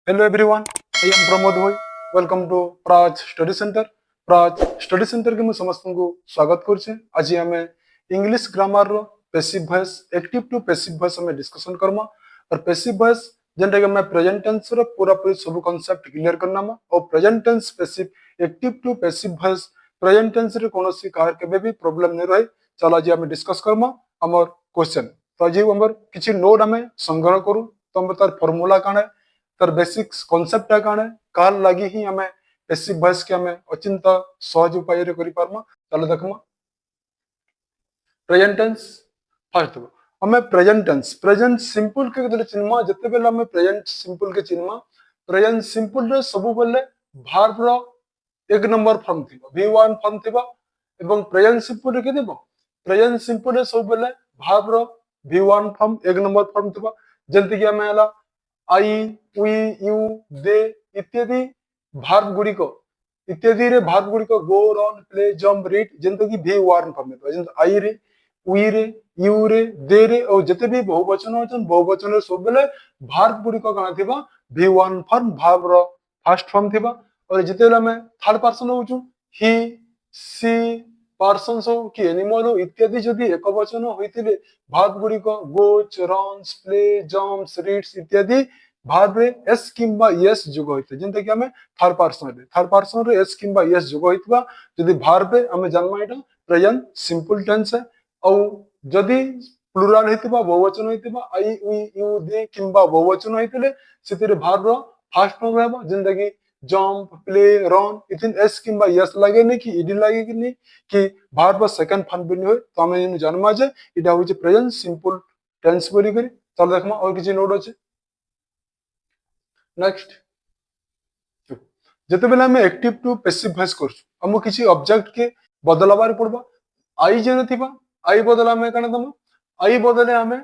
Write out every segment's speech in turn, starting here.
Hello everyone, I am Pramod Bhoi. Welcome to Praj Study Center. Praj Study Center के मैं समस्त को स्वागत करुचे। आज हमें इंग्लिश ग्रामर रो passive voice active to passive voice हमें डिस्कशन करमा और पैसिव वॉइस जेंटा कि मैं प्रेजेंट टेंस रो पूरा पूरी सब कांसेप्ट क्लियर करना मा और present tense passive active to passive voice present tense रे कोनोसी कार केबे भी प्रॉब्लम नै रहे। चलो आज हमें डिस्कस करमा हमर क्वेश्चन। तो आज हमर किछि नोट हमें संग्रह करू तो हम तार फार्मूला काने तर बेसिक्स कॉन्सेप्ट काने काल लागि ही हमें पैसिव वॉइस के हमें अचिंत सहज उपाय रे करि पारमा। चलो देखमा प्रेजेंट टेंस फर्स्ट हमें प्रेजेंट सिंपल के जले चिन्हमा जते बेला हमें प्रेजेंट सिंपल के चिन्हमा प्रेजेंट सिंपल रे सब बेले वर्ब रो एक नंबर फॉर्म थिबा v1 फॉर्म थिबा एवं प्रेजेंट सिंपल रे के देबो प्रेजेंट सिंपल रे सब बेले वर्ब रो v1 फॉर्म एक नंबर फॉर्म थिबा जंती कि हमें हला आई वी यू दे इत्यादि भार्ब गुड़िको इत्यादि रे भार्ब गुड़िको go run play jump read जंतो कि v1 फॉर्म में जंतो आई रे वी रे यू रे दे रे और जते भी बहुवचन होचन बहुवचन रे सब बेले भार्ब गुड़िको काना थिबा v1 फॉर्म भार्ब रो फर्स्ट फॉर्म थिबा और जते बेला में थर्ड पर्सन होचु ही सी पर्सन्स हो कि एनिमल हो इत्यादि जदि एक वचन होइतिले भार्ब गुड़िको goes runs plays jumps reads इत्यादि भार्ब रे एस किंबा यस जोग होइते जेंता कि हमें थर्ड पर्सन रे एस किंबा यस जोग होइतबा जदि भार्ब रे हमें जन्मा एटा प्रेजेंट सिंपल टेंस है और जदि प्लुराल हेतिबा बहुवचन होइतबा आई वी यू दे किंबा बहुवचन होइतिले सेतिरे भार्ब रो फर्स्ट फॉर्म रहबा जेंता कि जंप प्ले रन इथिन एस किंबा यस लागे ने कि इडी लागे कि नहीं कि भार्ब सेकंड फॉर्म बनि होय तो हमें जन्मा जे इटा होय प्रेजेंट सिंपल टेंस बोली करी। चल देखमा और किछि नोट अछि नेक्स्ट जते बेला हमें एक्टिव टू पैसिव वॉइस करछु हमो किछि ऑब्जेक्ट के बदलाबार पड़बा आई जेने थिबा आई बदला में कने दमा आई बदले हमें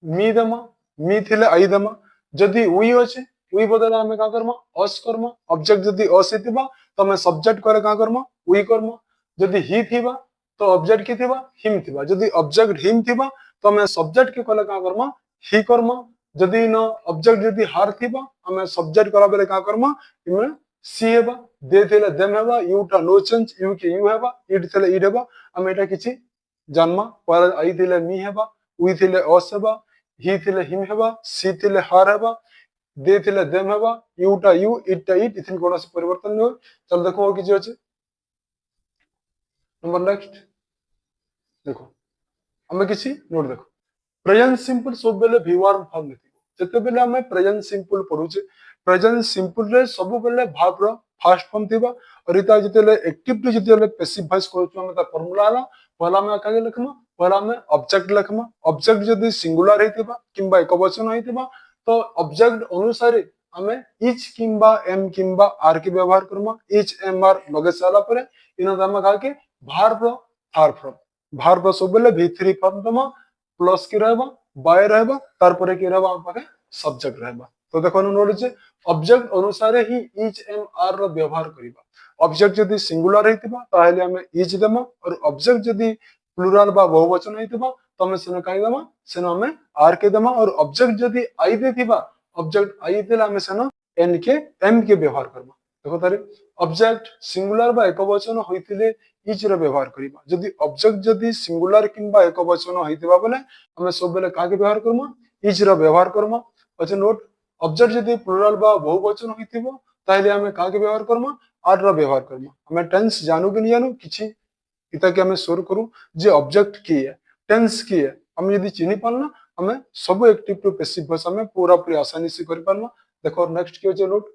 मी दमा मी थिले आई दमा जदि वी अछि वी बदला हमें का करमा अस करमा ऑब्जेक्ट जदि अस थिबा तो हमें सब्जेक्ट करे का करमा वी करमा जदि ही थिबा तो ऑब्जेक्ट के थिबा हिम थिबा जदि ऑब्जेक्ट हिम थिबा तो हमें सब्जेक्ट के कोले का करमा ही करमा जदि न ऑब्जेक्ट जदि हार थिबा हमें सब्जेक्ट करा बेले का करमा इमे सी हेबा दे थिले देम हेबा यू टा नो चेंज यू के यू हेबा इड थिले इड हेबा हमें एटा किछि जन्मा पर आई थिले मी हेबा वी थिले अस हेबा ही थिले हिम हेबा सी थिले हार हेबा दे थिले देम हेबा यू टा यू इट टा इट इथिन कोनोसी परिवर्तन नै चल देखो किछि अछि नंबर नेक्स्ट देखो हमें किछि नोट देखो प्रेजेंट सिंपल सब बेले v1 फॉर्म नेतिबो जते बेले हमें प्रेजेंट सिंपल पढुचे प्रेजेंट सिंपल रे सब बेले वर्ब रो फर्स्ट फॉर्म थिबा और इता जते एक्टिव टू जते पैसिव वॉइस करछु हमें ता फार्मूला आला पहला में कागे लिखमा पहला में ऑब्जेक्ट लिखमा ऑब्जेक्ट जदि सिंगुलर हेतिबा किंबा एकवचन हेतिबा तो ऑब्जेक्ट अनुसार हमें इच किंबा एम किंबा आर के व्यवहार करमा इच एम आर लगे साला परे इनो दमा का के वर्ब रो थर्ड फॉर्म वर्ब सब बेले v3 फॉर्म दमा प्लस की रहबा बाय रहबा तार परे की रहबा हम पाके सब्जेक्ट रहबा तो देखो नोट जे ऑब्जेक्ट अनुसार ही इच एम आर रो व्यवहार करिबा ऑब्जेक्ट जदि सिंगुलर हेतिबा ताहेले हमें इच देमा और ऑब्जेक्ट जदि प्लुरल बा बहुवचन हेतिबा तो हमें सेनो काई देमा सेनो हमें आर के देमा और ऑब्जेक्ट जदि आई देथिबा ऑब्जेक्ट आई देला हमें सेनो एन के एम के व्यवहार करबा देखो तारे ऑब्जेक्ट सिंगुलर बा एकवचन होइतिले इच रो व्यवहार करिबा जदि ऑब्जेक्ट जदि सिंगुलर किंबा एकवचन होइतिबा बोले हमें सब बेले का के व्यवहार करमा इच रो व्यवहार करमा अच्छा नोट ऑब्जेक्ट जदि प्लुरल बा बहुवचन होइतिबो ताइले हमें का के व्यवहार करमा आर रो व्यवहार करमा हमें टेंस जानू कि नहीं जानू किछि इता के हमें शोर करू जे ऑब्जेक्ट की है टेंस की है हम यदि चिन्हि पालना हमें सब एक्टिव टू पैसिव वॉइस हमें पूरा पूरी आसानी से करि पालना देखो नेक्स्ट की हो नोट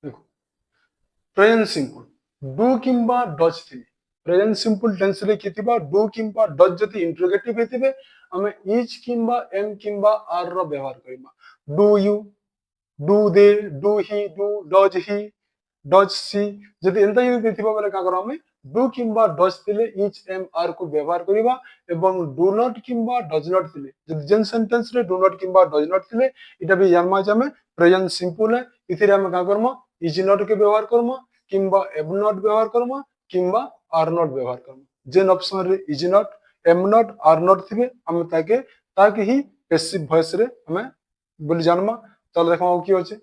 देखो प्रेजेंट सिंपल डू किंबा डज थिबे प्रेजेंट सिंपल टेंस रे कितिबा डू किंबा डज जति इंटरोगेटिव हेतिबे हमें इच किंबा एम किंबा आर रो व्यवहार करिबा do you do they do he do does he does she जति एंता यदि देथिबा बेले का करा हमें डू किंबा डज थिले इच एम आर को व्यवहार करिबा एवं डू नॉट किंबा डज नॉट थिले जति जेन सेंटेंस रे डू नॉट किंबा डज नॉट थिले इटा भी जानमा जे हमें प्रेजेंट सिंपल है इथिरे हम का करमा इज नॉट के व्यवहार करमा किंबा एम नॉट व्यवहार करमा किंबा आर नॉट व्यवहार करमा जेन ऑप्शन रे is not am not are not थिबे हम ताके ताकि ही पैसिव वॉइस रे हमें बोली जानमा। चलो देखो कि होचे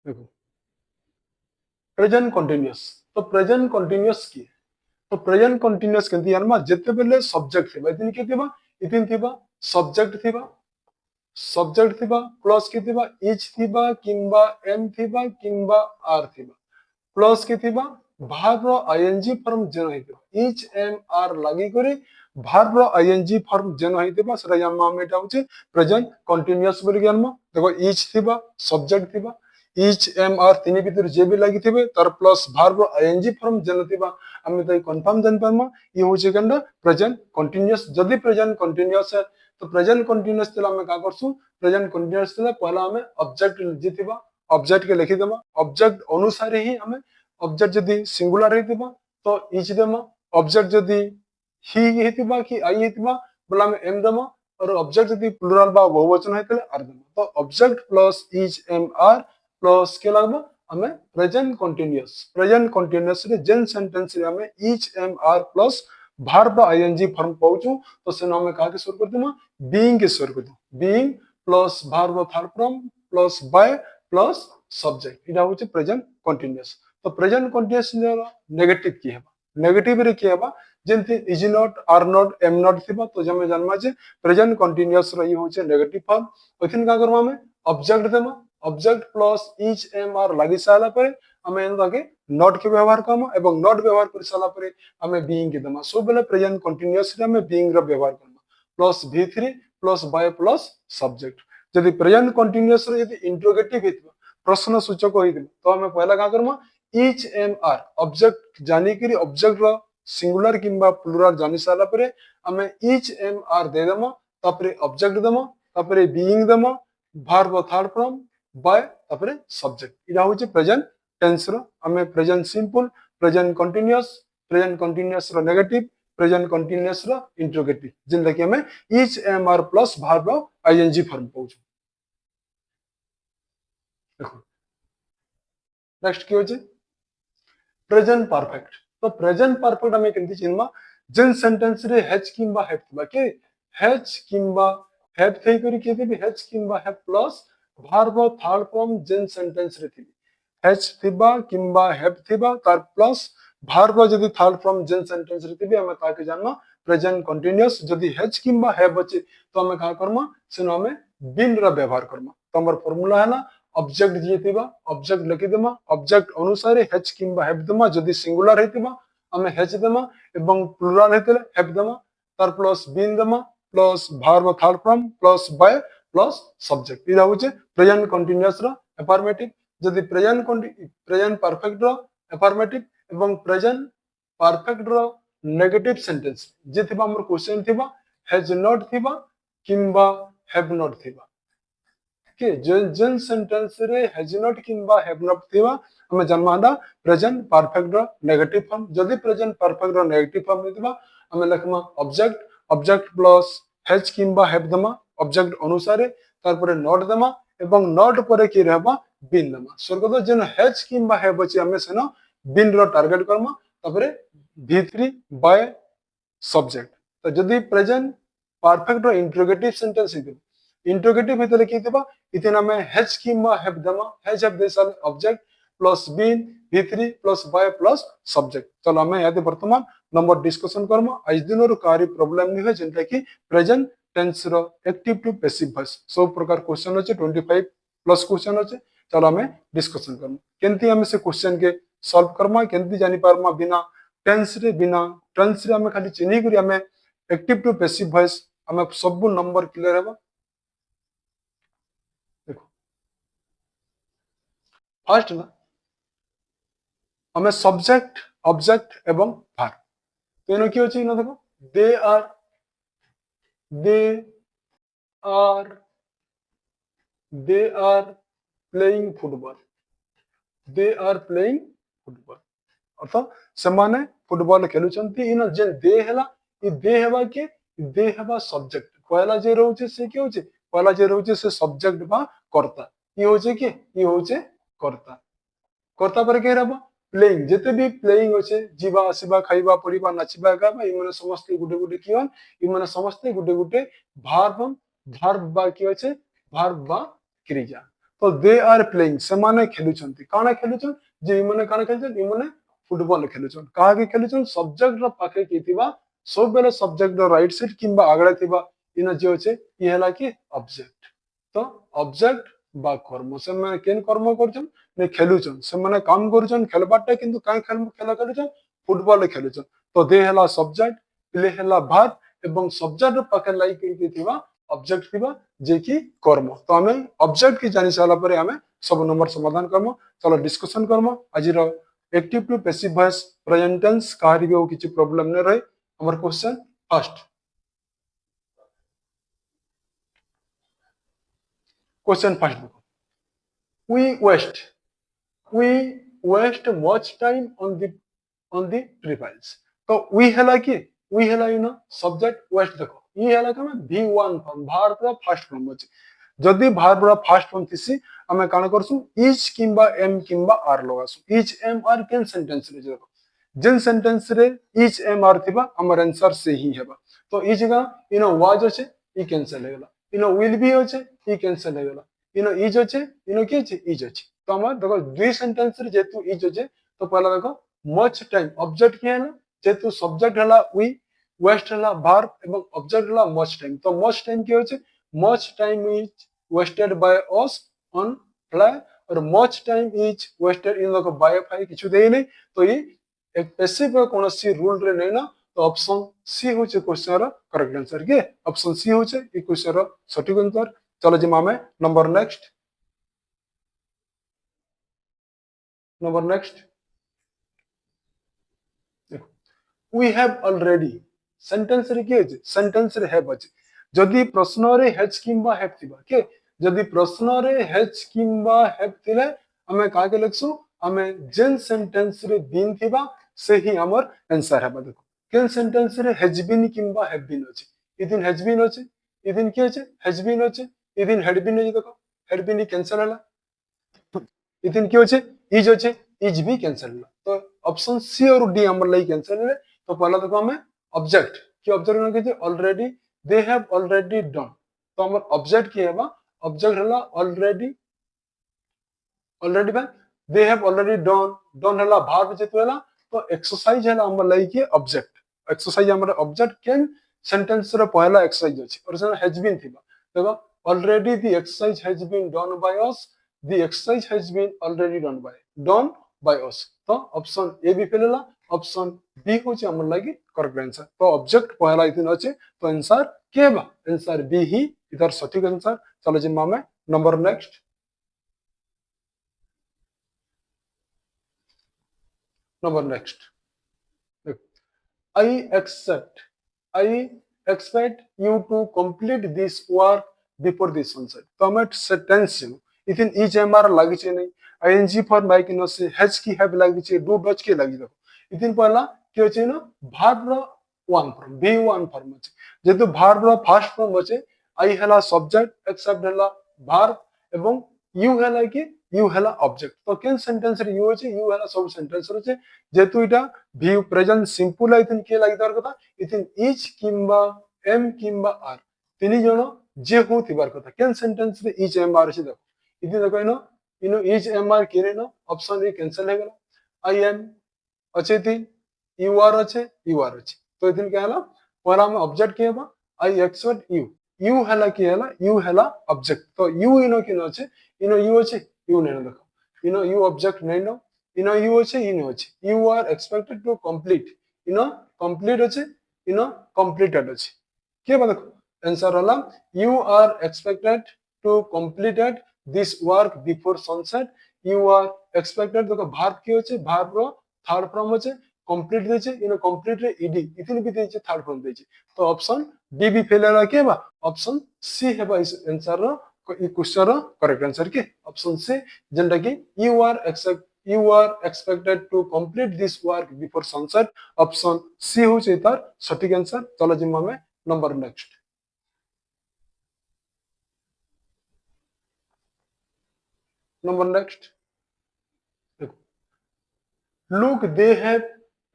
देखो प्रेजेंट कंटीन्यूअस। तो प्रेजेंट कंटीन्यूअस की तो प्रेजेंट कंटीन्यूअस केंती जानमा जते बेले सब्जेक्ट थिबा इतिन के थिबा इतिन थिबा सब्जेक्ट थिबा सब्जेक्ट थिबा प्लस के थिबा इच थिबा किंबा एम थिबा किंबा आर थिबा प्लस के थिबा भार रो आईएनजी फॉर्म जेनो हेतिबा इच एम आर लागि करी भार रो आईएनजी फॉर्म जेनो हेतिबा सेटा यामा मेटा होचे प्रेजेंट कंटीन्यूअस बोली जानमा। देखो इच थिबा सब्जेक्ट थिबा इच एम आर तीन भीतर जे भी लागि थिबे तार प्लस भार रो आईएनजी फॉर्म जेनो थिबा हमें तो कंफर्म जान पामा ये होचे कंडा प्रेजेंट कंटीन्यूअस। जदी प्रेजेंट कंटीन्यूअस है तो प्रेजेंट कंटीन्यूअस तला हमें का करसु प्रेजेंट कंटीन्यूअस तला पहला हमें ऑब्जेक्ट जे थिबा ऑब्जेक्ट के लिखि देमा ऑब्जेक्ट अनुसार ही हमें ऑब्जेक्ट जदी सिंगुलर हेतिबा तो इच देमा ऑब्जेक्ट जदी ही हेतिबा कि आई हेतिबा बोला हमें एम देमा और ऑब्जेक्ट जदी प्लुरल बा बहुवचन हेतले आर देमा तो object plus is am are plus के लागबा हमें प्रेजेंट कंटीन्यूअस रे जेन सेंटेंस रे हमें is am are plus verb ING form पाउचू तो से हमें का के स्वर कर देमा बीइंग के स्वर कर दो being plus verb third form plus by plus subject इडा होचे प्रेजेंट कंटीन्यूअस। तो प्रेजेंट कंटीन्यूअस नेगेटिव की हेबा नेगेटिव रे की हेबा जेंति is not are not am not थिबा तो जमे जन्मा जे प्रेजेंट कंटीन्यूअस रो ई होचे नेगेटिव फॉर्म ओथिन का करबा हमें ऑब्जेक्ट देमा object plus is am are लागि साला परे हमें एन लागे नॉट के व्यवहार करमा एवं नॉट व्यवहार कर साला परे हमें बीइंग के देमा सब बेले प्रेजेंट कंटीन्यूअस रे हमें बीइंग रो व्यवहार Karma plus v3 plus by plus subject. जदि प्रेजेंट कंटीन्यूअस रे यदि इंट्रोगेटिव हेतबा प्रश्न सूचक होइदिबा तो हमें पहला का करमा इच एम आर ऑब्जेक्ट जानी करी ऑब्जेक्ट रो सिंगुलर किंबा प्लुरल जानी साला परे हमें इच एम आर दे देमा तापरे ऑब्जेक्ट देमा तापरे बीइंग देमा verb थर्ड फॉर्म बाय तापरे सब्जेक्ट इडा होचे प्रेजेंट टेंस रो हमें प्रेजेंट सिंपल प्रेजेंट कंटीन्यूअस रो नेगेटिव प्रेजेंट कंटीन्यूअस रो इंट्रोगेटिव जिनदा कि हमें is am are plus verb ING form पाउछु। देखो नेक्स्ट की होचे प्रेजेंट परफेक्ट। तो प्रेजेंट परफेक्ट हमें केंति चिन्हमा जेन सेंटेंस रे हैज किंबा हैव थिबा के हैज किंबा हैव थई करी के देबे हैज किंबा have plus verb third form जेन सेंटेंस रे थिबी हैज थिबा किंबा हैव थिबा तार प्लस verb जदी थर्ड फॉर्म जेन सेंटेंस रे थिबी हमें ताके जानमा प्रेजेंट कंटीन्यूअस। जदी हैज किंबा हैव अछि तो हमें का करमा सेनो हमें बीन रा व्यवहार करमा। तो हमर फार्मूला है ना ऑब्जेक्ट जे थिबा ऑब्जेक्ट लिखि देमा ऑब्जेक्ट अनुसार हैज किंबा हैव देमा जदी सिंगुलर हेतिबा हमें हैज देमा एवं प्लुरल हेतले हैव देमा तार प्लस बीन देमा plus verb third form plus by plus subject इदा होचे प्रेजेंट कंटीन्यूअस रो अफर्मेटिव। जदी प्रेजेंट परफेक्ट रो अफर्मेटिव एवं प्रेजेंट परफेक्ट रो नेगेटिव सेंटेंस जे थिबा हमर क्वेश्चन थिबा हैज नॉट थिबा किंबा हैव नॉट थिबा के जेन सेंटेंस रे हैज नॉट किंबा हैव नॉट थिबा हमें जन्मादा प्रेजेंट परफेक्ट रो नेगेटिव फॉर्म। जदी प्रेजेंट परफेक्ट रो नेगेटिव फॉर्म हेतिबा हमें लिखमा ऑब्जेक्ट प्लस हैज किंबा हैव दमा ऑब्जेक्ट अनुसार तारपरे नॉट दमा एवं नॉट परे की रहबा बिन दमा स्वर्गद जेन हैज किंबा हैव अछि हमें सेनो बिन रो टारगेट करमा तारपरे v3 बाय सब्जेक्ट। तो जदी प्रेजेंट परफेक्ट रो इंट्रोगेटिव सेंटेंस हेतिबा इंट्रोगेटिव हेतले की थिबा इतना में हैज किंबा हैव दमा हैज हैव देसल object plus been v3 plus by plus subject. चलो हमें याद वर्तमान नंबर डिस्कशन करम आज दिन रो कार्य प्रॉब्लम नि है जेंटा कि प्रेजेंट टेंस रो एक्टिव टू पैसिव वॉइस सब प्रकार क्वेश्चन अछि 25 प्लस क्वेश्चन अछि। चलो हमें डिस्कशन करम केंती हमें से क्वेश्चन के सॉल्व करमा केंती जानि पारमा बिना टेंस रे हमें खाली चिन्ही करी हमें एक्टिव टू पैसिव वॉइस हमें सब नंबर क्लियर हेबा। देखो फर्स्ट ना हमें सब्जेक्ट ऑब्जेक्ट एवं भार तो इनो की होची इनो देखो दे आर प्लेइंग फुटबॉल अर्थात समाने फुटबॉल खेलुचंती इनो जे दे हला इ दे हेबा के दे हेबा सब्जेक्ट पहला जे रहउचे से के होचे पहला जे रहउचे से सब्जेक्ट बा कर्ता इ होचे के इ होचे कर्ता कर्ता पर के रहबा प्लेइंग जेते भी प्लेइंग अच्छे जीवा आसीबा खाइबा पड़िबा नाचिबा गाबा इ माने समस्त गुटे गुटे कियन इ माने समस्त गुटे गुटे भार्ब बा कि अच्छे भार्ब बा क्रिया तो दे आर प्लेइंग से माने खेलुछंती काना खेलुछन जे इ माने काना खेलुछन इ माने फुटबॉल खेलुछन काहा के खेलुछन सब्जेक्ट रो पाखे किथिबा सब बेले सब्जेक्ट रो राइट साइड किंबा आगळे थिबा इन जे अच्छे इ हला कि ऑब्जेक्ट तो ऑब्जेक्ट बा कर्म से माने केन कर्म करछन ने खेलुछन से माने काम करूछन खेलबाटा किंतु काई खेल खेलुछन फुटबॉल खेलुछन तो दे हला सब्जेक्ट प्ले हला भार्ब एवं सब्जेक्ट पाखे लाइक के थिबा ऑब्जेक्ट थिबा जे कि कर्म तो हमें ऑब्जेक्ट की जानि साला परे हमें सब नंबर समाधान करम चलो डिस्कशन करम आज रो active to passive voice present tense काहरी भी किछि प्रॉब्लम न रहे हमर question first question first we waste we waste much time on the trivials तो we हला कि we हला यू नो सब्जेक्ट waste देखो ये हला का v1 फॉर्म भारत रा फर्स्ट फॉर्म अछि जदि भारत रा फर्स्ट फॉर्म थिसी हमें कान करसु इज किंबा एम किंबा आर लगासु इज एम आर केन सेंटेंस रे देखो जेन सेंटेंस रे इज एम आर थिबा हमर आंसर से ही हेबा तो इज का नो वाज अछि ई कैंसिल हो गेला नो विल बी अछि ई कैंसिल हो गेला नो इज अछि के अछि इज अछि तो हमर देखो दुई सेंटेंस रे जेतु इज अछि तो पहला देखो मच टाइम ऑब्जेक्ट के है ना जेतु सब्जेक्ट हला वी वेस्ट हला वर्ब एवं ऑब्जेक्ट हला मच टाइम तो मच टाइम के अछि much time is wasted by us on fly और much time is wasted in देखो बाय फाई किछु देई नै तो ये एक पैसिव कौन सी रूल रे नहीं ना तो ऑप्शन सी हो क्वेश्चन रो करेक्ट आंसर के ऑप्शन सी हो क्वेश्चन रो सटीक आंसर चलो जिमा में number next we have already sentence रे के सेंटेंस रे हैव अछि जदि प्रश्न रे हैज किंबा हैव थिबा के जदि प्रश्न रे हैज किंबा हैव थिले हमें का के लिखसु हमें जेन सेंटेंस रे बीन थिबा से ही हमर आंसर हेबा देखो केन सेंटेंस रे हैज बीन किंबा हैव बीन अछि इदिन हैज बीन अछि इदिन के अछि हैज बीन अछि इदिन हैड बीन अछि देखो हैड बीन कैंसिल होला इदिन के अछि इज भी कैंसिल होला तो ऑप्शन सी और डी हमर लई कैंसिल है तो पहला देखो हमें ऑब्जेक्ट की ऑब्जेक्ट ना के already they have already done तो हमर ऑब्जेक्ट की हेबा ऑब्जेक्ट हला ऑलरेडी बा दे हैव ऑलरेडी डन हला वर्ब जेतु हला तो एक्सरसाइज हला हमर लई के ऑब्जेक्ट एक्सरसाइज हमर ऑब्जेक्ट कैन सेंटेंस रे पहला एक्सरसाइज अछि और से हैज बीन थिबा देखो already the exercise has been done by us the exercise has been already done by us तो ऑप्शन ए भी फेलला ऑप्शन बी होचे हमर लागि करेक्ट आंसर तो ऑब्जेक्ट पहला इतन अछि तो आंसर के बा आंसर बी ही इधर सटीक आंसर चलो जिम्मा में number next I expect you to complete this work before the sunset तो हमें सेंटेंस इथिन इज एम आर लागि छै नै आईएनजी फॉर माइक नो से हैज की हैव लागि छै डू डच के लागि देखो इथिन पहला के छै न वर्ब रो वन फॉर्म v1 फॉर्म छै जेतु वर्ब रो फर्स्ट फॉर्म छै आई हला सब्जेक्ट एक्सेप्ट हला वर्ब एवं यू हला कि यू हला ऑब्जेक्ट तो केन सेंटेंस रे यू छै यू हला सब सेंटेंस रे छै जेतु इटा भी प्रेजेंट सिंपल इथिन के लागि दर कथा इथिन इज किंबा एम किंबा आर तिनि जण जे हो थिबार कथा केन सेंटेंस रे इज एम आर छै देखो इथिन देखो इनो इज एम आर के न ऑप्शन ए कैंसिल हो गेला आई एम अच्छे थी यू आर अच्छे तो इथिन क्या हला पहला में ऑब्जेक्ट के हेबा आई एक्सेप्ट यू यू हला के हला यू हला ऑब्जेक्ट तो यू इनो के न छै इनो यू अच्छे यू ने देखो इनो यू ऑब्जेक्ट नहीं नो इनो यू अच्छे इनो अच्छे you are expected to complete इनो कंप्लीट अच्छे इनो कंप्लीटेड अच्छे के बा देखो आंसर हला you are expected to completed this work before sunset you are expected देखो वर्ब के अच्छे वर्ब रो थर्ड फॉर्म अच्छे कंप्लीट देछे इनो कंप्लीट रे ईडी इथिन भी देछे थर्ड फॉर्म देछे तो ऑप्शन डी भी फेल हला के बा ऑप्शन सी हेबा इस आंसर रो ई क्वेश्चन रो करेक्ट आंसर के ऑप्शन सी जेंटा कि you are expected to complete this work before sunset option C हो छै तार सटीक आंसर चलो जिम्मा में number next look they have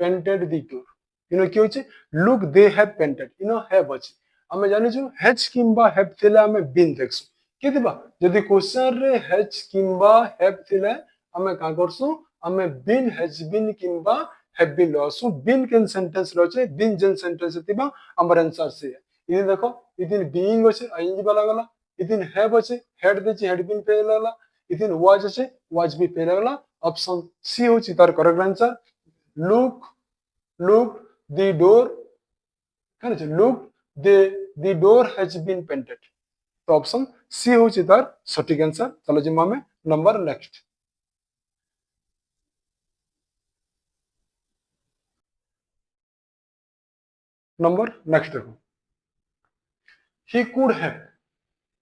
painted the door इनो कि होचे लुक दे हैव पेंटेड इनो हैव अछि हमें जानि छु हैज किंबा हैव थिले हमें बीन देखसु के दिबा यदि क्वेश्चन रे हैज किंबा हैव थिले हमें का करसु हमें बीन हैज बीन किंबा हैव बीन लसु बीन केन सेंटेंस रचे बीन जेन सेंटेंस तिबा हमर आंसर से इदिन देखो इदिन बीइंग अछि आईएनजी वाला गला इदिन हैव अछि हैड देछि हैड बीन पे लागला इदिन वाज अछि वाज बी पे लागला ऑप्शन सी होछि तार correct answer look look the door कने छै look the door has been painted तो ऑप्शन सी होछि तार सटीक आंसर चलो जिमा में नंबर नेक्स्ट नंबर नेक्स्ट देखो ही कुड हैव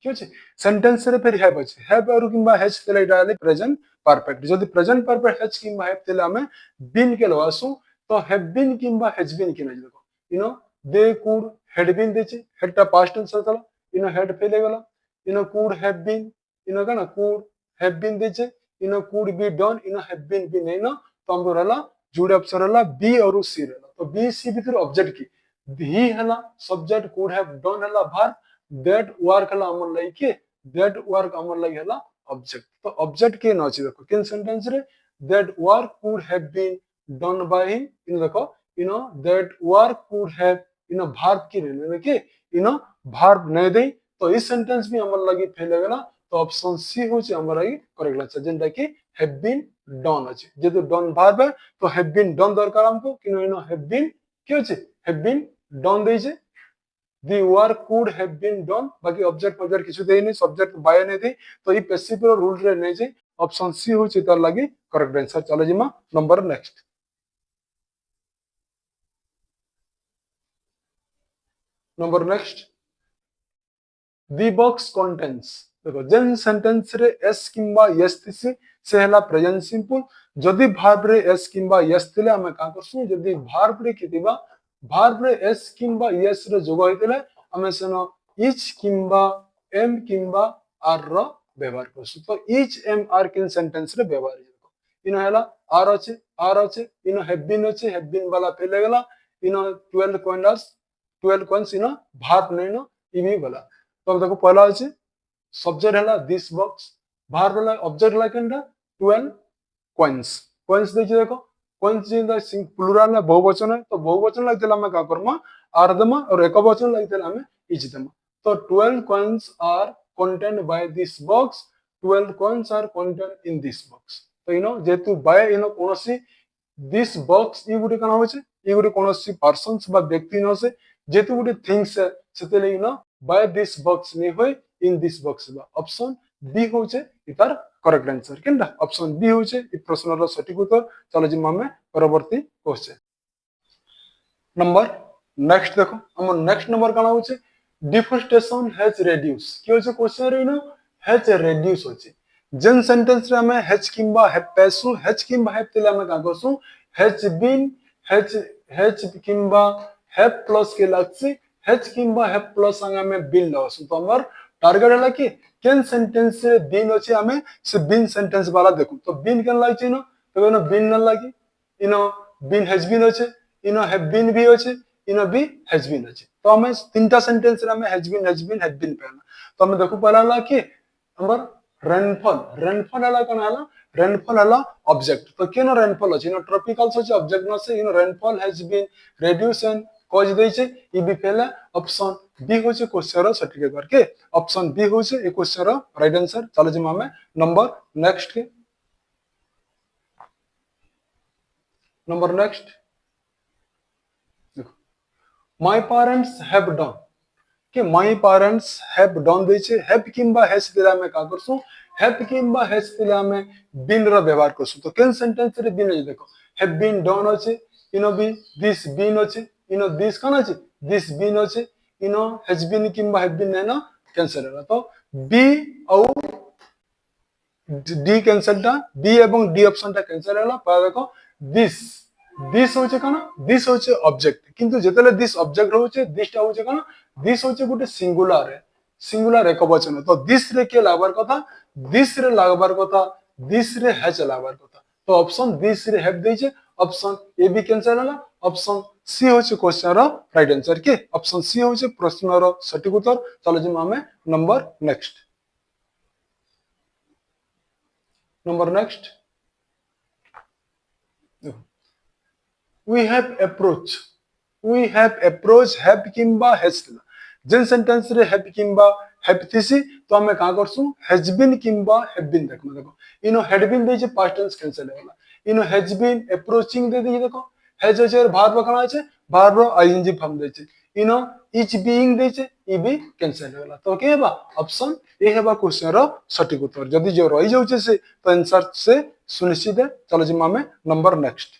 क्यों छै सेंटेंस रे फिर हैव अछि हैव और किंबा हैज तेले डाले प्रेजेंट परफेक्ट जदि प्रेजेंट परफेक्ट हैज किंबा हैव तेले हमें बीन के लवासु तो हैव बीन किंबा हैज बीन के नहीं देखो you know they could had been देछि हैड टा पास्ट टेंस चला यू नो हैड फेले गला you know could have been you know कना कुड हैव बीन देछि you know could be done you know have been be नहीं ना तो हम रहला जुड़े अक्षर रहला बी और सी रहला तो बी सी भीतर ऑब्जेक्ट की ही हला सब्जेक्ट कुड हैव डन हला भार दैट वर्क हला हमर लाइक के दैट वर्क हमर लाइक हला ऑब्जेक्ट तो ऑब्जेक्ट के न अछि देखो किन सेंटेंस रे that work could have been done by him in देखो you know that work could have you know verb की रहले के यू नो वर्ब नहीं दे तो इस सेंटेंस भी हमर लागि फेल गेला तो ऑप्शन सी होछि हमर लागि करेक्ट आंसर जेंटा कि हैव बीन डन अछि जेतु डन वर्ब है तो हैव बीन डन दरकार हमको कि यू नो हैव बीन के अछि हैव बीन डन दे छै the work could have been done बाकी ऑब्जेक्ट ऑब्जेक्ट किछु देई नै सब्जेक्ट बाय नै दे तो ई पैसिव रूल रे नै छै ऑप्शन सी होछि तार लागि करेक्ट आंसर चलो जिमा number next number next the box contains देखो जेन सेंटेंस रे s किंबा yes थिसी से हला प्रेजेंट सिंपल जदि वर्ब रे s किंबा yes थिले हम का करसु जदि वर्ब रे किदिबा वर्ब रे s किंबा yes रे जोग होइतले हम सेनो each किंबा m किंबा r रो व्यवहार करसु तो each m r किन सेंटेंस रे व्यवहार देखो इनो हला r अछि इनो हैव बीन वाला पहले गला इनो 12 coins इनो वर्ब नै नो इबी वाला तो देखो पहला अछि सब्जेक्ट हला दिस बॉक्स बाहर वाला ऑब्जेक्ट हला केनटा 12 कॉइन्स कॉइन्स देखि देखो कॉइन्स जिंदा प्लुरल है बहुवचन है तो बहुवचन लागतेला हम का करमा आर दमा और एकवचन लागतेला हम इच दमा तो 12 coins are contained by this box 12 coins are contained in this box तो यू नो जेतु बाय यू नो कोनोसी दिस बॉक्स ई गुडी कना होचे ई गुडी कोनोसी पर्सन्स बा व्यक्ति न से जेतु गुडी थिंग्स है सेतेले you know by this box ने होय इन दिस बॉक्स बा ऑप्शन बी होचे इतार करेक्ट आंसर केनडा ऑप्शन बी होचे इ प्रश्न रो सटीक उत्तर चलो जिम्मा में परवर्ती क्वेश्चन नंबर नेक्स्ट देखो हम नेक्स्ट नंबर काना होचे डिफोरेस्टेशन हैज रिड्यूस कि होचे क्वेश्चन रे नो हैज रिड्यूस होचे जेन सेंटेंस रे हमें हैज किंबा हैव पैसु हैज किंबा हैव तेले हमें का करसु हैज बीन हैज किंबा हैव प्लस के लागसे हैज किंबा हैव प्लस संग हमें बीन लसु तो हमर टारगेट हला कि केन सेंटेंस से बीन अछि हमें से बीन सेंटेंस वाला देखु तो बीन केन लाग छै न तो न बीन न लागी इनो बीन हैज बीन अछि इनो हैव बीन भी अछि इनो भी हैज बीन अछि तो हमें तीनटा सेंटेंस रे हमें हैव बीन पहला तो हमें देखु पहला ला कि हमर रेनफॉल हला कोन हला रेनफॉल हला ऑब्जेक्ट तो केनो रेनफॉल अछि इनो ट्रॉपिकल अछि ऑब्जेक्ट न से इनो rainfall has been reduce and cause दै छै ई भी पहला ऑप्शन बी होचे क्वेश्चन रो सटीक करके ऑप्शन बी होचे ए क्वेश्चन रो राइट आंसर चलो जिमा में नंबर नेक्स्ट के नंबर नेक्स्ट देखो माय पेरेंट्स हैव डन कि माय पेरेंट्स हैव डन दै छै हैव किंबा हैज दिला में का करसु हैव किंबा हैज दिला में बीन रो व्यवहार करसु तो केन सेंटेंस रे बीन देखो हैव बीन डन अछि इनो बी दिस बीन अछि इनो दिस कोन अछि दिस बीन अछि इनो हैज बीन किंबा हैव बीन ना कैंसिल होला तो बी और डी कैंसिल टा बी एवं डी ऑप्शन टा कैंसिल होला पर देखो दिस होचे कोन दिस होचे ऑब्जेक्ट किंतु जेतले दिस ऑब्जेक्ट होचे दिस टा होचे कोन दिस होचे गुटे सिंगुलर एकवचन तो दिस रे के लागबार कथा दिस रे लागबार कथा दिस रे हैज लागबार कथा तो ऑप्शन बी सी रे हैव देजे ऑप्शन ए बी कैंसिल होला ऑप्शन सी होचे क्वेश्चन रो राइट आंसर के ऑप्शन सी होचे प्रश्न रो सटीक उत्तर चलो जे मामे number next we have approach have किंबा has जेन सेंटेंस रे have किंबा have थिसी तो हमें का करसु has been किंबा have been देखो देखो इनो had been they J past tense cancel होला इनो has been approaching दे देखो has जे verb कना छै verb ing फॉर्म दे छै इनो each being दे छै ई भी कैंसिल होला तो के बा ऑप्शन ए हेबा क्वेश्चन रो सटीक उत्तर जदी जो रहि जाउ छै से तो आंसर से सुनिश्चित है चलो जी मामे number next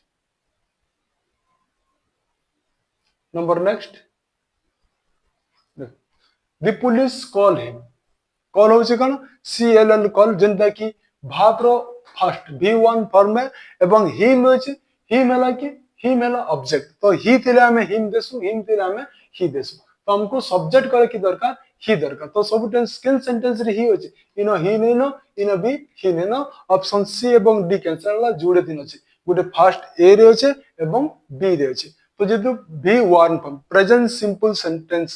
the police call him call होचे कन CLL कॉल जेंता कि भात रो फर्स्ट V1 फॉर्म में एवं हिम होचे हिम हला कि हिम हला ऑब्जेक्ट तो ही थिले हमें हिम देसु हिम थिले हमें ही देसु तो हमको सब्जेक्ट करे की दरकार ही दरकार तो सब टेंस केन सेंटेंस रे ही होचे इनो ही नेनो इनो बी ही नेनो ऑप्शन सी एवं डी कैंसिल होला जोड़े दिन होचे गुटे फर्स्ट ए रे होचे एवं बी रे होचे तो जेतु V1 form present simple sentence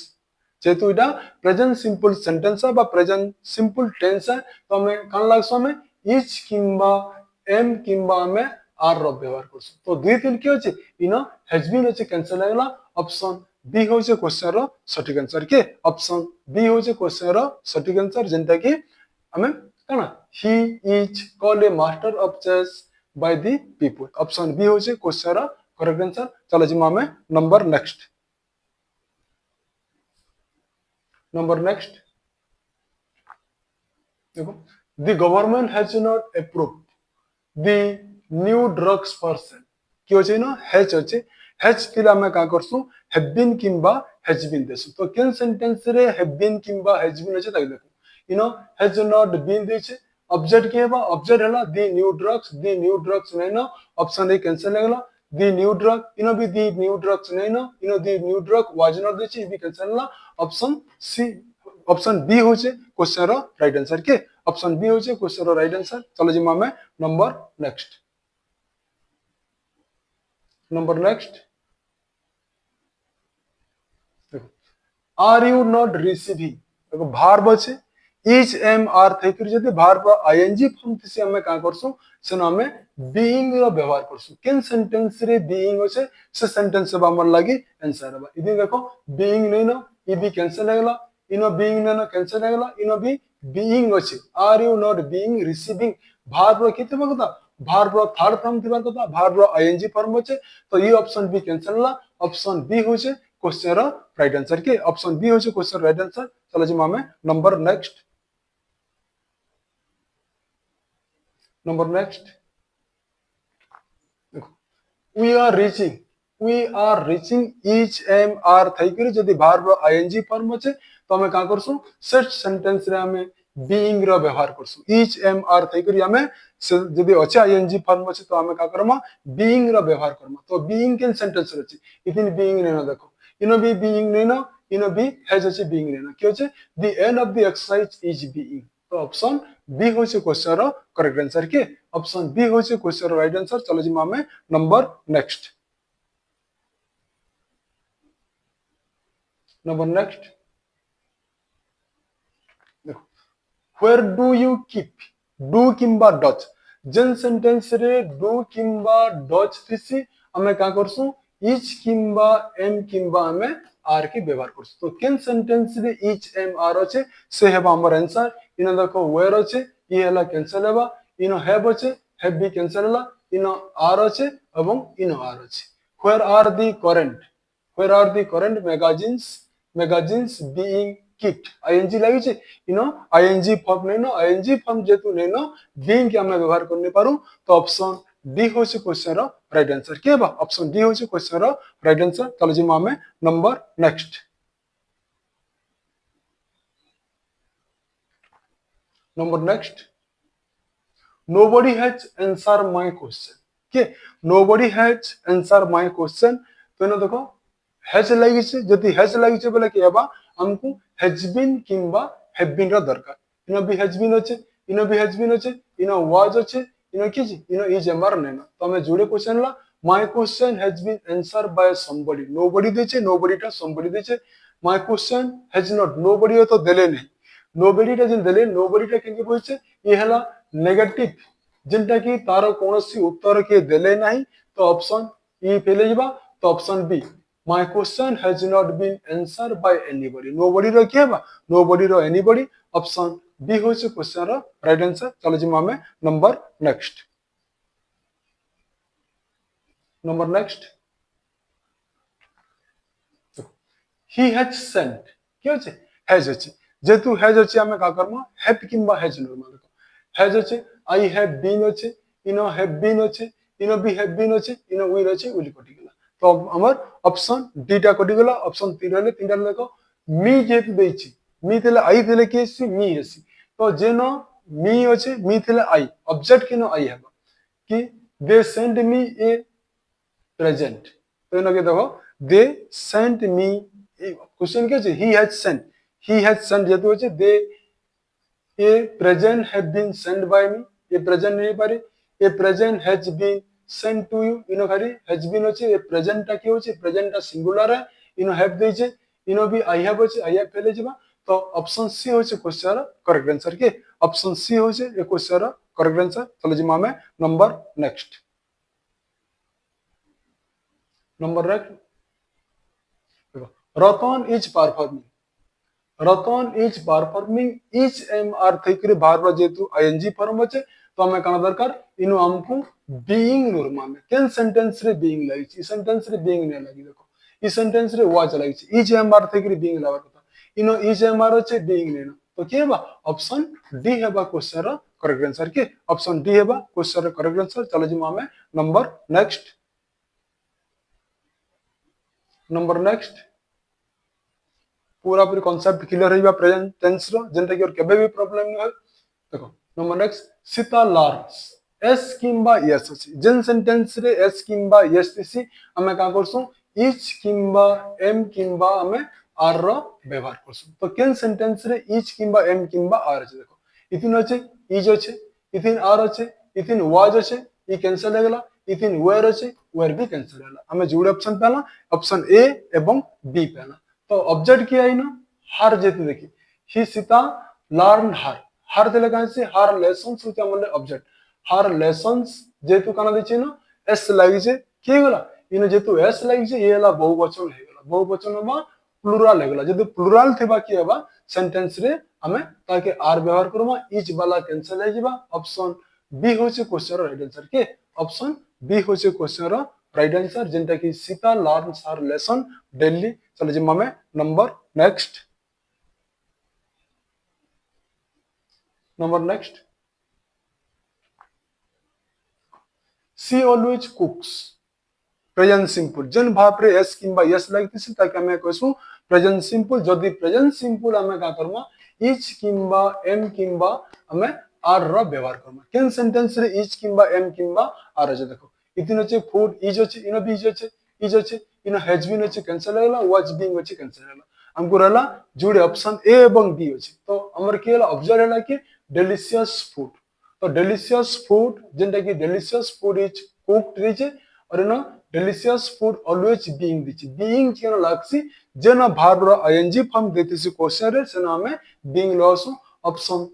जेतु इटा प्रेजेंट सिंपल सेंटेंस बा प्रेजेंट सिंपल टेंस है तो हमें कान लागसो में इच किंबा एम किंबा हमें आर रो व्यवहार करसो तो दुई तीन के होचे इनो हैज बीन होचे कैंसिल लागला ऑप्शन बी होचे क्वेश्चन रो सटीक आंसर के ऑप्शन बी होचे क्वेश्चन रो सटीक आंसर जेंता कि हमें काना he is called a master of chess by the people option B होचे क्वेश्चन रो करेक्ट आंसर चलो जी मामे नंबर नेक्स्ट देखो the government has not approved the new drugs for sale कि होचे ना हैच फिर हमें का करसु have been किंबा has been देसु तो केन सेंटेंस रे have been किंबा has been होचे ताकि देखो you know has not been देचे ऑब्जेक्ट के बा ऑब्जेक्ट हला the new drugs नहीं ना ऑप्शन ए कैंसिल लगला the new drug you know be the new drugs नहीं ना you know the new drug was not देचे भी कैंसिल ला ऑप्शन सी ऑप्शन बी होचे क्वेश्चन रो राइट आंसर के ऑप्शन बी होचे क्वेश्चन रो राइट आंसर चलो जी मामे नंबर नेक्स्ट देखो आर यू नॉट रिसीविंग देखो वर्ब होचे इच एम आर थे फिर जदी वर्ब आईएनजी फॉर्म से हमें का करसु से हमें बीइंग रो व्यवहार करसु केन सेंटेंस रे बीइंग होचे से सेंटेंस से हमर लागि आंसर बा इदी देखो बीइंग नहीं ना ई भी कैंसिल लागला इनो बीइंग ना कैंसिल लागला इनो भी बीइंग होचे are you not being receiving verb किते बगता वर्ब थर्ड फॉर्म थिबार कथा वर्ब आईएनजी फॉर्म होचे तो ये ऑप्शन बी कैंसिल ला ऑप्शन बी होचे क्वेश्चन रो राइट आंसर के ऑप्शन बी होचे क्वेश्चन राइट आंसर चलो जी मामे नंबर नेक्स्ट देखो we are reaching each am are थई करी जदी वर्ब आईएनजी फॉर्म होचे तो हमें का करसु सेट सेंटेंस रे हमें बीइंग रो व्यवहार करसु each एम आर थई करी हमें जदी अच्छे आईएनजी फॉर्म होचे तो हमें का करमा बीइंग रो व्यवहार करमा तो बीइंग केन सेंटेंस रहची इथिन बीइंग नेना देखो इनो भी बीइंग नेना इनो भी हैज अच्छे बीइंग नेना कि होचे the end of the exercise is being तो ऑप्शन बी होचे क्वेश्चन रो करेक्ट आंसर के ऑप्शन बी होचे क्वेश्चन रो राइट आंसर चलो जी मामे नंबर नेक्स्ट देखो where do you keep do किंबा डच जेन सेंटेंस रे do किंबा डच थिसी हमें का करसु each किंबा एम किंबा हमें आर की व्यवहार करसु तो केन सेंटेंस रे each एम आर होचे से हेबा हमर आंसर इनो देखो where होचे ई हला कैंसिल हेबा इनो हैव होचे हैव भी कैंसिल हला इनो आर होचे एवं इनो आर होचे where are the current magazines being kept ing लागि छे यू नो ing फॉर्म नै नो ing फॉर्म जेतु नै नो being के हम व्यवहार करने पारू तो ऑप्शन डी होचे क्वेश्चन रो राइट आंसर के बा ऑप्शन डी होचे क्वेश्चन रो राइट आंसर चलो जी मामे number next nobody has answered my question के nobody has answered my question तो न देखो हैज लागि छे जति हैज लागि छे बोले के बा हमको हैज बीन किंबा हैव बीन रो दरकार इनो भी हैज बीन होचे इनो भी हैज बीन होचे इनो वाज होचे इनो कि इनो इज एमआर नेना तो हमें जोड़े क्वेश्चन ला my question has been answered by somebody nobody देचे नोबडी टा समबडी देचे my question has not nobody तो देले नहीं नोबडी टा जिन देले नोबडी टा केंगे बोलছে ये हला नेगेटिव जिनटा कि तार कोनोसी उत्तर के देले नहीं तो ऑप्शन ई फेले जिबा तो option B my question has not been answered by anybody nobody रो के बा नोबडी रो एनीबॉडी ऑप्शन बी होचे क्वेश्चन रो राइट आंसर चलो जिमा में number next he has sent কি আছে has আছে যেহেতু has আছে আমি কা করব have কিংবা has নরমাল দেখো has আছে I have been আছে ইনো have been আছে ইনো be have been আছে ইনো will আছে will কটি গলা তো আমার অপশন ডি টা কটি গলা অপশন 3 হলে তিনটা দেখো মি যেহেতু দেইছি মি থলে I থলে কি আছে মি আছে তো যেন মি আছে মি থলে I অবজেক্ট কেন I হবে কি they sent me a present তো এনাকে দেখো they sent me क्वेश्चन क्या he has sent যেহেতু হচ্ছে they a present have been sent by me a present नहीं पारे a present has been sent to you इनो खाली has been হচ্ছে a present টা কি হচ্ছে present টা সিঙ্গুলার है इनो have দেইছে इनो भी I have হচ্ছে I have ফেলে যাবা তো অপশন সি হচ্ছে কোশ্চেন करेक्ट आंसर के ऑप्शन सी হচ্ছে এই কোশ্চেন करेक्ट आंसर চলো জিমা में नंबर नेक्स्ट नंबर रख Ratan is performing is am are थेकरे बार जेतु आईएनजी फॉर्म আছে তো আমি কানা দরকার ইনু আমকু বিইং নরমা মে কেন সেন্টেন্স রে বিইং লাগিছি ই সেন্টেন্স রে বিইং নে লাগি দেখো ই সেন্টেন্স রে ওয়াজ লাগিছি ইচ এম আর থেকরে বিইং লাগার কথা ইনু ইচ এম আর হচ্ছে বিইং নে না তো কি হবে অপশন ডি হেবা কোশ্চেন র करेक्ट आंसर के ऑप्शन डी हेबा क्वेश्चन र करेक्ट आंसर चलो जिमा में नंबर नेक्स्ट पूरा पूरी कांसेप्ट क्लियर होइबा प्रेजेंट टेंस रो जेंटा कि और केबे भी प्रॉब्लम न हो देखो number next Sita learns S किंबा यस अछि जेन सेंटेंस रे एस किंबा यस तिसी हमें का करसु इच किंबा एम किंबा हमें आर रो व्यवहार करसु तो केन सेंटेंस रे इच किंबा एम किंबा आर अछि देखो इथिन अछि इज अछि इथिन आर अछि इथिन वाज अछि ई कैंसिल हो गेला इथिन वेयर अछि वेयर भी कैंसिल होला हमें जोड़ ऑप्शन पहला ऑप्शन ए एवं बी पहला तो ऑब्जेक्ट किया है ना हार जेते देखी ही सीता लर्न हार देले कहां से हार लेसन्स होते हमले ऑब्जेक्ट हार लेसन्स जेतु काना देछि ना एस लागि जे के गेला इने जेतु एस लागि जे येला बहुवचन हे गेला बहुवचन बा प्लुरल हे गेला जेतु प्लुरल थेबा की हेबा सेंटेंस रे हमें ताके आर व्यवहार करबा इच वाला कैंसिल हो जिबा ऑप्शन बी होचे क्वेश्चन राइट आंसर के ऑप्शन बी होचे क्वेश्चन राइट आंसर जेंटा कि सीता लर्न्स हर लेसन डेली चलो जिम्मा में नंबर नेक्स्ट सी ऑलवेज कुक्स प्रेजेंट सिंपल जन भाव रे एस किंबा यस लागतिसी ताकि हमें कहसु प्रेजेंट सिंपल जदी प्रेजेंट सिंपल हमें का करमा इच किंबा एम किंबा हमें आर रो व्यवहार करमा केन सेंटेंस रे इच किंबा एम किंबा आर जे देखो इतिन अछि फूड इज अछि इनो भी इज अछि इनो हैज बीन अछि कैंसिल होला वाज बीइंग अछि कैंसिल होला हमको रहला जोड़े ऑप्शन ए एवं बी अछि तो हमर के होला ऑब्जर्व होला कि डिलीशियस फूड तो डिलीशियस फूड जेंटा कि डिलीशियस फूड इज कुक्ड दिचे और इनो डिलीशियस फूड ऑलवेज बीइंग दिचे बीइंग केनो लागसी जेना भार्ब रो आईएनजी फॉर्म देतिसी क्वेश्चन रे सेना हमें बीइंग लॉस ऑप्शन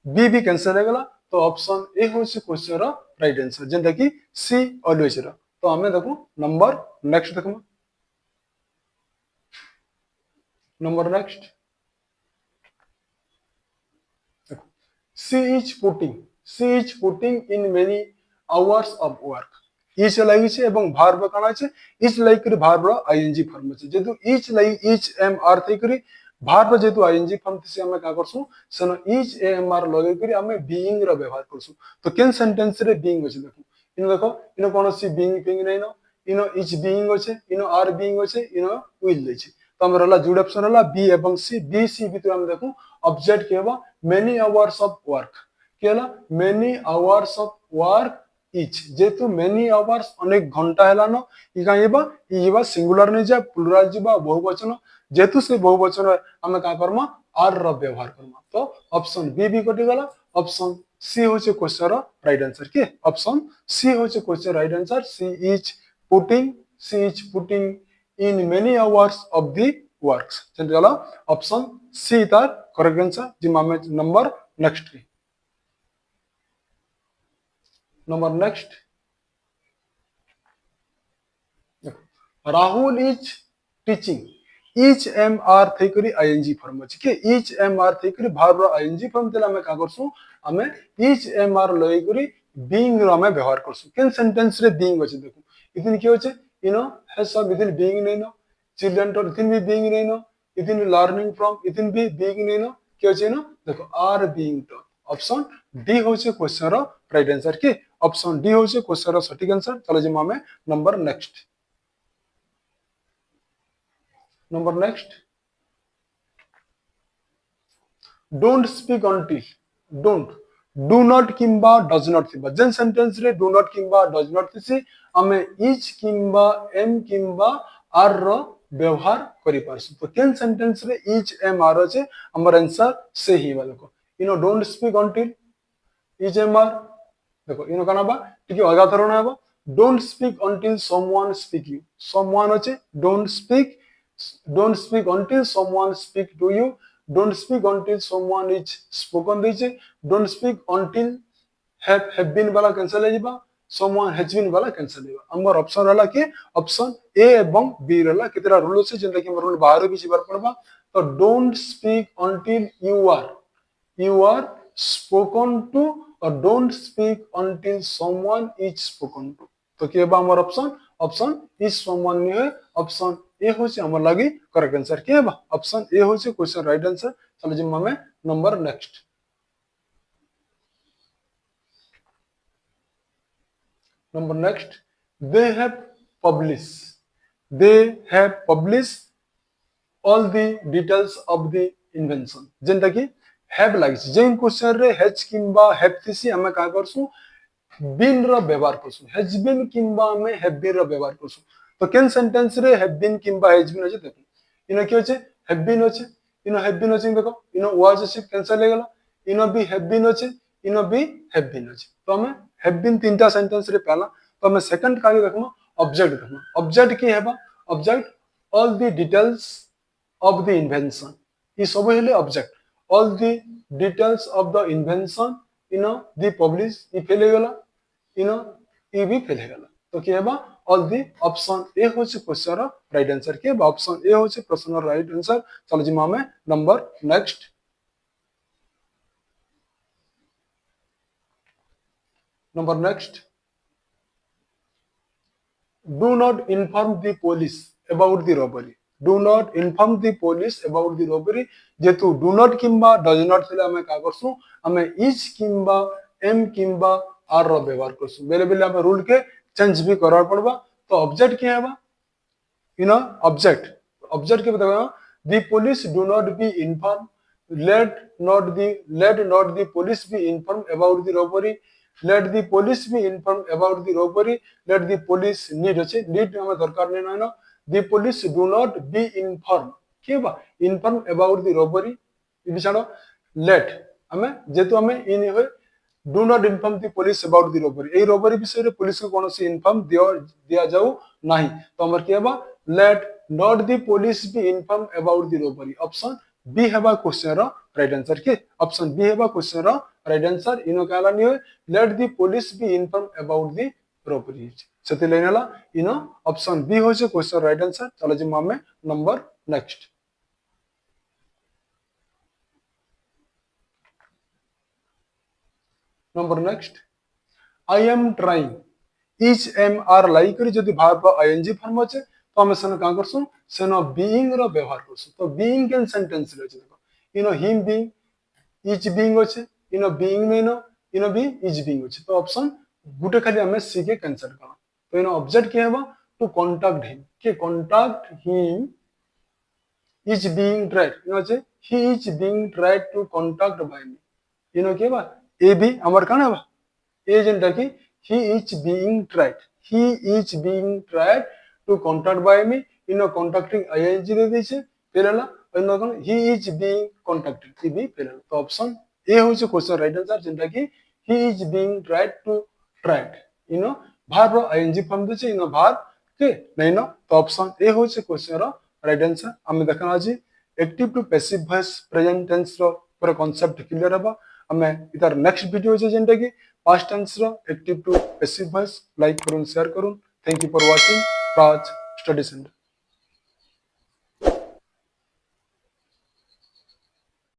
बी भी कैंसिल हो गेला तो ऑप्शन ए होछि क्वेश्चन रो राइट आंसर जेंटा कि सी ऑलवेज रो तो हमें देखो नंबर नेक्स्ट देखो number next she is putting in many hours of work etch लागि छे एवं भार्ब काना छे इच लागि करी भार्ब रो आईएनजी फॉर्म छे जेतु इच लागि इच एम आर थई करी भार्ब जेतु आईएनजी फॉर्म से हमें का करसु सनो इच एम आर लगे करी हमें बीइंग रो व्यवहार करसु तो केन सेंटेंस रे बीइंग अछि देखो इनो कोनो सी बीइंग नै न इनो इच बीइंग अछि इनो आर बीइंग अछि इनो विल दै छै तो हमर होला जुड ऑप्शन होला बी एवं सी बी सी भीतर हम देखो ऑब्जेक्ट केबा मेनी आवर्स ऑफ वर्क केला मेनी आवर्स ऑफ वर्क इच जेतु मेनी आवर्स अनेक घंटा हैला न ई कायबा सिंगुलर नै जा प्लुरल जिबा बहुवचन जेतु से बहुवचन हमें का करमा आर रो व्यवहार करमा तो ऑप्शन बी भी कटि गला ऑप्शन सी होचे क्वेश्चन रो राइट आंसर के ऑप्शन सी होचे question right answer she is putting in many hours of the works चला ऑप्शन सी तार करेक्ट आंसर जिमा में number next number next Rahul is teaching each m r थई करी ing फॉर्म अछि के each m r थई करी भार रो ing फॉर्म तेला में का करसु हमें each m r लई करी being रो में व्यवहार करसु केन सेंटेंस रे being अछि देखो इदिन के होचे यू नो हैज सब विदिन being नै नो चिल्ड्रन तो इदिन भी being नै नो इदिन लर्निंग फ्रॉम इदिन भी being नै नो के होचे नो देखो आर being तो ऑप्शन डी होचे क्वेश्चन रो राइट आंसर के ऑप्शन डी होचे क्वेश्चन रो सटीक आंसर चलो जे में number next Number next. Don't speak until. Don't. Do not किंबा does not थिबा जेन सेंटेंस रे do not किंबा does not थिसी हमें is किंबा am किंबा are रो व्यवहार करि पारसु तो केन सेंटेंस रे is am are छे हमर आंसर से ही वाला को you know don't speak until is am are देखो यू नो काना बा टिके अलगा धरण हेबो don't speak until someone speak you someone होचे don't speak until someone speak to you don't speak until someone is spoken दीचे don't speak until have been वाला cancel हेजिबा someone has been वाला cancel हेबा हमर ऑप्शन रहला कि option A एवं B रहला केतरा rule छै जेंटा कि हमर रूल बाहर भी छिबार पड़बा तो don't speak until you are spoken to or don't speak until someone is spoken to तो के बा हमर ऑप्शन is someone नहीं है ऑप्शन ए होचे हमर लागि करेक्ट आंसर के बा ऑप्शन ए होचे क्वेश्चन राइट आंसर चलो जिम्मा में number next they have published all the details of the invention जेंटा कि have लागिस जेन क्वेश्चन रे हैज किंबा हैव थिसी हम का करसु बीन रो व्यवहार करसु हैज बीन किंबा में हैव बीन रो व्यवहार करसु तो केन सेंटेंस रे हैव बीन किंबा हैज बीन अछि देखो इनो के होचे हैव बीन होचे इनो हैव बीन होचे देखो इनो वाज अछि कैंसिल हो गेला इनो भी हैव बीन होचे इनो भी हैव बीन होचे तो हमें हैव बीन तीनटा सेंटेंस रे पहला तो हमें सेकंड का देखो ऑब्जेक्ट की हेबा object all the details of the invention ई सब हेले object all the details of the invention इनो द पब्लिश ई फेल गेला इनो ई भी फेल गेला तो की हेबा ऑल द ऑप्शन ए होचे क्वेश्चन रो राइट आंसर के ऑप्शन ए होचे प्रश्न रो राइट आंसर चलो जिमा में number next do not inform the police about the robbery do not inform the police about the robbery जेतु do not किंबा does not थिला हमें का करसु हमें is किंबा am किंबा are रो व्यवहार करसु बेले बेले हमें रूल के चेंज भी करवा पड़बा तो ऑब्जेक्ट क्या हेबा यू नो ऑब्जेक्ट के बताओ the police do not be informed let not the police be informed about the robbery let the police be informed about the robbery let the police need हमें दरकार नहीं ना the police do not be informed के बा informed about the robbery ये बिचारो let हमें जेतु हमें इन होय do not inform the police about the robbery A robbery विषय रे पुलिस को कोनोसी इन्फॉर्म दिया जाऊ नहीं तो हमर के बा let not the police be informed about the robbery option B हेबा क्वेश्चन रो राइट आंसर के ऑप्शन बी हेबा क्वेश्चन रो राइट आंसर इनो काला नि होय let the police be informed about the robbery सती लेनला इनो ऑप्शन बी होचे क्वेश्चन राइट आंसर चलो जिमा में number next I am trying is am are लाई करी जदी भाव आईएनजी फॉर्म होचे तो हमें सन का करसु सेनो बीइंग रो व्यवहार करसु तो बीइंग कैन सेंटेंस रे देखो you know him being etch being होचे यू नो बीइंग में नो यू नो भी इज बीइंग होचे तो ऑप्शन गुटे खाली हमें सी के कैंसिल करना तो यू नो ऑब्जेक्ट क्या हेबा टू कांटेक्ट हिम के contact him is being tried you know he is being tried to contact by me you know के बा ए बी हमर काना बा ए जेंटा की he is being tried to contact by me you know contacting ing दे दिसे पेलला इनो कोन he is being contacted सी बी पेलला तो ऑप्शन ए होचे क्वेश्चन राइट आंसर जेंटा की he is being tried you know verb रो ing फॉर्म दे इन verb के नहीं न तो ऑप्शन ए हो से क्वेश्चन रो राइट आंसर हम देखना आज active to passive voice present tense रो पूरा कांसेप्ट क्लियर हबा हमें इधर नेक्स्ट वीडियो जे जेंटा की पास्ट टेंस रो active to passive voice like करून शेयर करून thank you for watching Praj study centre.